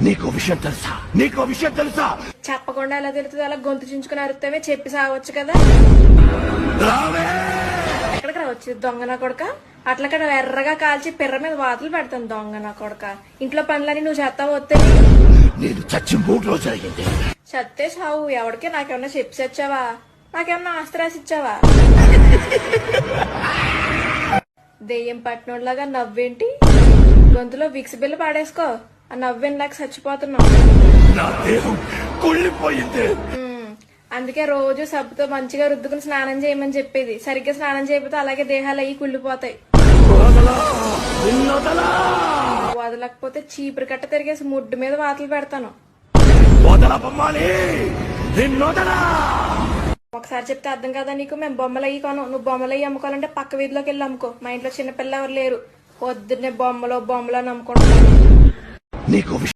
నీకు విషయం తెలుసా? నీకు విషయం తెలుసా? చెప్పకుండా ఎలా తెలుస్తుంది? అలా గొంతు చించుకుని అరుస్తావే, చెప్పి సాగవచ్చు కదా. ఎక్కడికి రావచ్చు దొంగ నా కొడక? అట్లా కదా ఎర్రగా కాల్చి పిర్ర మీద వాతలు పెడతాను దొంగ నా కొడక. ఇంట్లో పనులని నువ్వు చేస్తావు వస్తే నేను చచ్చి 3 రోజులు అయ్యింది. చత్తే సావు. ఎవడికి నాకేమన్నా చెప్పి వచ్చావా? నాకేమన్నా ఆస్తి రాసి ఇచ్చావా? దెయ్యం పట్టినోళ్ళలాగా నవ్వేంటి? గొంతులో విక్స్ బిల్లు పాడేసుకో. ఆ నవ్వేం నాకు చచ్చిపోతున్నావు. నా దేహం కుళ్ళిపోయింది. అందుకే రోజు సబ్బుతో మంచిగా రుద్దుకుని స్నానం చేయమని చెప్పేది. సరిగ్గా స్నానం చేయకపోతే అలాగే దేహాలు అయ్యి కుళ్ళిపోతాయి. వదలకపోతే చీపురు కట్ట తిరిగేసి ముడ్డు మీద వాతలు పెడతాను. ఒకసారి చెప్తే అర్థం కదా నీకు? మేము బొమ్మలు అయ్యి కొను. నువ్వు బొమ్మలు అయ్యి అమ్ముకోవాలంటే పక్క వీధిలోకి వెళ్ళి అమ్ముకో. మా ఇంట్లో చిన్నపిల్ల ఎవరు లేరు. పొద్దున్నే బొమ్మలో అని అమ్ముకుంటున్నాను.